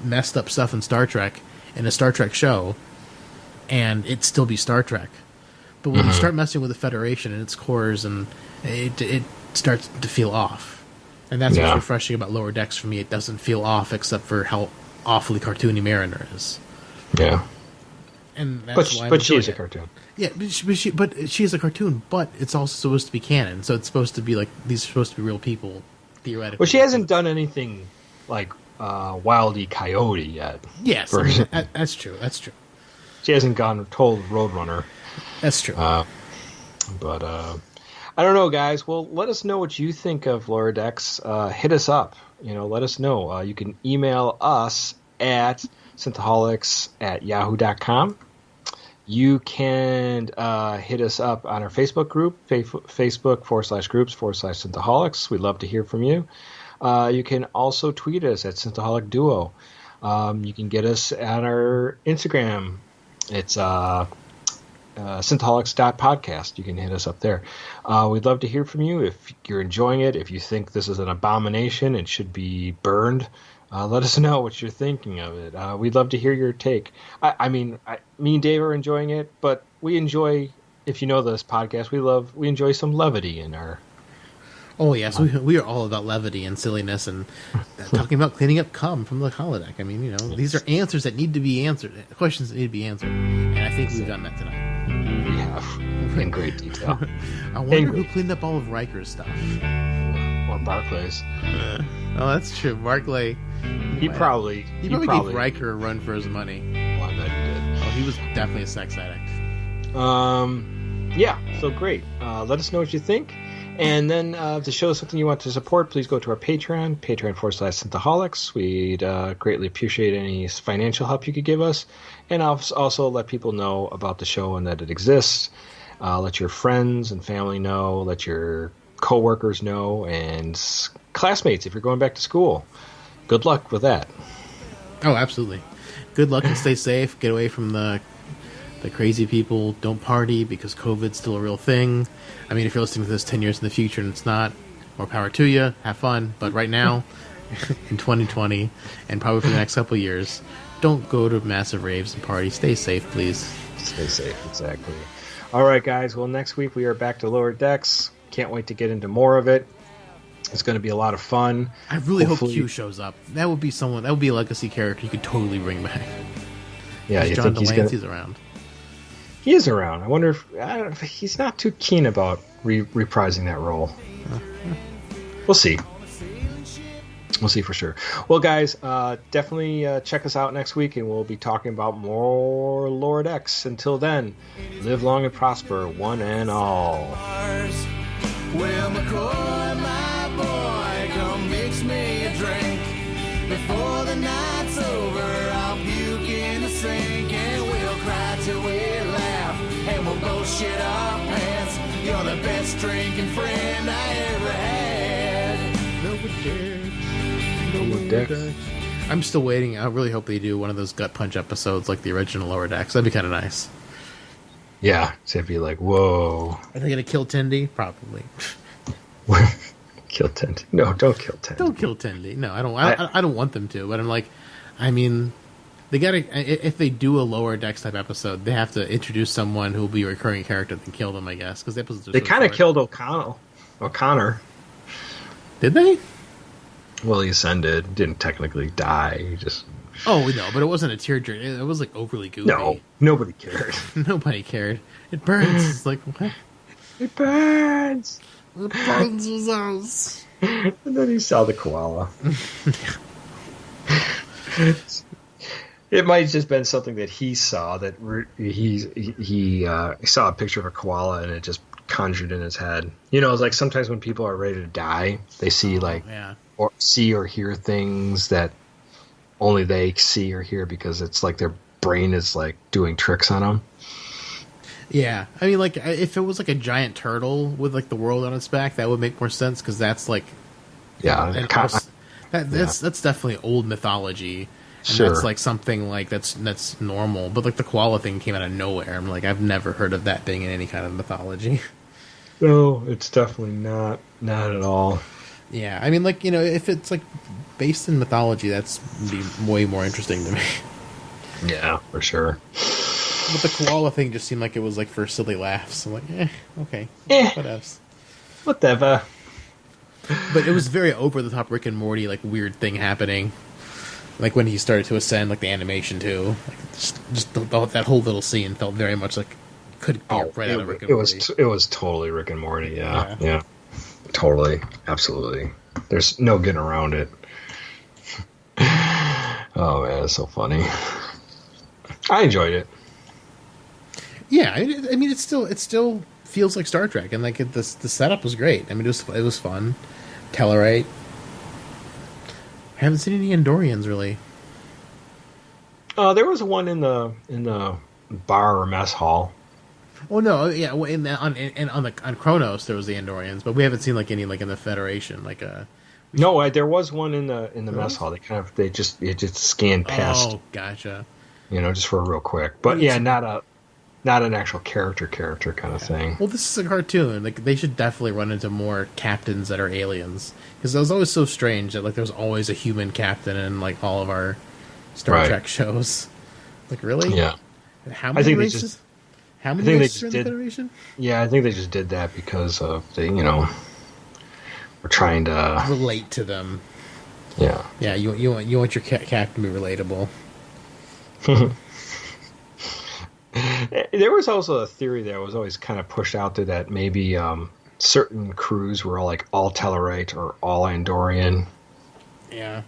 messed up stuff in Star Trek, in a Star Trek show, and it still be Star Trek. But when you start messing with the Federation and its cores, and it starts to feel off. And that's what's refreshing about Lower Decks for me. It doesn't feel off, except for how awfully cartoony Mariner is.
Yeah.
And that's why
but she is a cartoon.
Yeah, but she is a cartoon, but it's also supposed to be canon, so it's supposed to be like these are supposed to be real people, theoretically.
Well, she hasn't done anything like Wile E. Coyote yet.
Yes, that's true. That's true.
She hasn't gone told Roadrunner.
That's true.
But I don't know, guys. Well, let us know what you think of Lower Decks. Hit us up. Let us know. You can email us at synthaholics@yahoo.com. You can hit us up on our Facebook group, Facebook.com/groups/Synthaholics. We'd love to hear from you. You can also tweet us at Synthaholic Duo. You can get us on our Instagram. It's synthaholics.podcast. You can hit us up there. We'd love to hear from you. If you're enjoying it, if you think this is an abomination and should be burned, let us know what you're thinking of it. We'd love to hear your take. I mean, me and Dave are enjoying it, but we enjoy, if you know this podcast, we enjoy some levity in our...
Oh, yes, we are all about levity and silliness and talking about cleaning up cum from the holodeck. I mean, these are answers that need to be answered, questions that need to be answered, and I think we've done that tonight.
We have, in great detail.
I wonder who cleaned up all of Riker's stuff.
Or Barclays.
Oh, that's true. Barclay.
He probably
gave Riker a run for his money.
Well, I bet he did.
Oh, he was definitely a sex addict.
Yeah, so great. Let us know what you think. And then to show something you want to support, please go to our Patreon, patreon.com/Synthaholics. We'd greatly appreciate any financial help you could give us. And also let people know about the show and that it exists. Let your friends and family know. Let your coworkers know. And classmates, if you're going back to school. Good luck with that.
Oh, absolutely. Good luck and stay safe. Get away from the crazy people. Don't party because COVID's still a real thing. I mean, if you're listening to this 10 years in the future and it's not, more power to you. Have fun. But right now, in 2020, and probably for the next couple of years, don't go to massive raves and parties. Stay safe, please.
Stay safe, exactly. All right, guys. Well, next week we are back to Lower Decks. Can't wait to get into more of it. It's going to be a lot of fun.
I really hope Q shows up. That would be someone. That would be a legacy character you could totally bring back.
Yeah, you
John
think
Delancey's around.
He is around. I wonder if he's not too keen about reprising that role. We'll see. We'll see for sure. Well, guys, definitely check us out next week, and we'll be talking about more Lower Decks. Until then, live long and prosper, one and all.
Well, McCoy, my boy, come mix me a drink. Before the night's over, I'll puke in the sink, and we'll cry till we laugh, and we'll both shit our pants. You're the best drinking friend I ever had.
Lower Decks.
I'm still waiting. I really hope they do one of those gut punch episodes like the original Lower Decks. That'd be kind of nice.
Yeah, so it'd be like, whoa.
Are they going to kill Tendi? Probably.
Kill Tendi? No, don't kill Tendi.
Don't kill Tendi. No, I don't. I don't want them to. But I'm like, I mean, they got to. If they do a Lower Decks type episode, they have to introduce someone who will be a recurring character and kill them. I guess because the episodes are
they
so
kind of
short.
killed O'Connor.
Did they?
Well, he ascended. Didn't technically die. He just.
Oh no, but it wasn't a tearjerker. It was like overly goofy.
No, nobody cared.
Nobody cared. It burns. It's like what?
It burns.
It burns his house.
And then he saw the koala. It might have just been something that he saw that he saw a picture of a koala and it just conjured in his head. It's like sometimes when people are ready to die, they see or see or hear things that only they see or hear because it's like their brain is like doing tricks on them.
Yeah, I mean, like if it was like a giant turtle with like the world on its back, that would make more sense because that's like, that's definitely old mythology, and
sure.
That's like something like that's normal. But like the koala thing came out of nowhere. I'm like, I've never heard of that being in any kind of mythology.
No, it's definitely not at all.
Yeah, I mean, like if it's like based in mythology, that's be way more interesting to me.
Yeah, for sure.
But the koala thing just seemed like it was like for silly laughs. I'm like, okay,
whatever.
But it was very over the top Rick and Morty like weird thing happening. Like when he started to ascend, like the animation too. Like just that whole little scene felt very much like could be right out of Rick and Morty.
It was totally Rick and Morty. Yeah, totally, absolutely. There's no getting around it. Oh man, it's so funny. I enjoyed it.
Yeah, I mean, it still feels like Star Trek, and like the setup was great. I mean, it was fun. Tellarite. I haven't seen any Andorians really.
There was one in the bar or mess hall.
Oh no, yeah, on Kronos there was the Andorians, but we haven't seen like any like in the Federation like
No, there was one in the mess hall. They just scanned past.
Oh, gotcha.
Just for real quick, but yeah, not an actual character kind of thing.
Well, this is a cartoon. Like they should definitely run into more captains that are aliens, because it was always so strange that like there was always a human captain in like all of our Star Trek shows. Like really?
Yeah.
And how many races? How many races are in the Federation?
Yeah, I think they just did that because of we're trying to
relate to them.
Yeah.
Yeah, you want your captain to be relatable.
There was also a theory that was always kind of pushed out there that maybe certain crews were all Tellarite or all Andorian.
Yeah.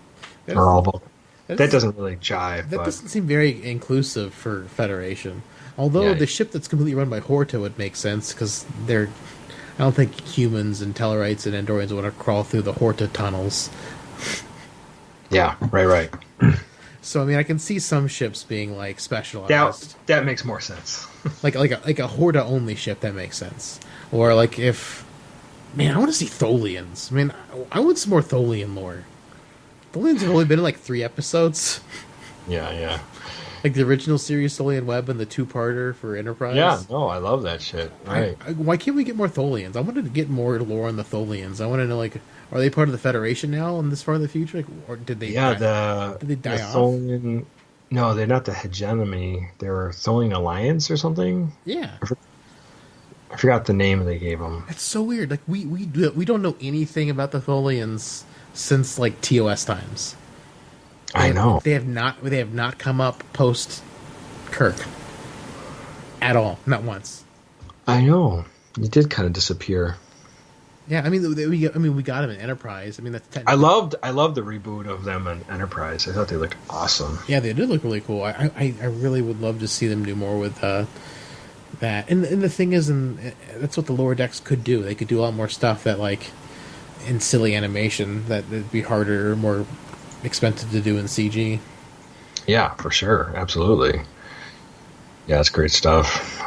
Or all. That doesn't really jive.
That doesn't seem very inclusive for Federation. Although the ship that's completely run by Horta would make sense, because I don't think humans and Tellarites and Andorians want to crawl through the Horta tunnels.
Yeah, right.
So I mean, I can see some ships being like specialized.
That makes more sense.
like a Horta only ship, that makes sense. Or like if, man, I want to see Tholians. I mean, I want some more Tholian lore. Tholians have only been in like 3 episodes.
Yeah.
Like the original series, Tholian Web, and the 2-parter for Enterprise.
Yeah, no, I love that shit. Right.
Why can't we get more Tholians? I wanted to get more lore on the Tholians. I want to know, like, are they part of the Federation now in this far in the future? Like, or did they die? Did they die off?
Tholian, no, they're not the hegemony. They were Tholian Alliance or something?
Yeah.
I forgot the name they gave them.
It's so weird. Like, we don't know anything about the Tholians since, like, TOS times.
I know.
They have not come up post Kirk at all, not once.
I know. It did kind of disappear.
Yeah, I mean, we got them in Enterprise. I mean, that's
I loved the reboot of them in Enterprise. I thought they looked awesome.
Yeah, they did look really cool. I really would love to see them do more with that. And the thing is, and that's what the lower decks could do. They could do a lot more stuff that, like, in silly animation, that it'd be harder, more expensive to do in CG.
Yeah, for sure. Absolutely. Yeah, it's great stuff.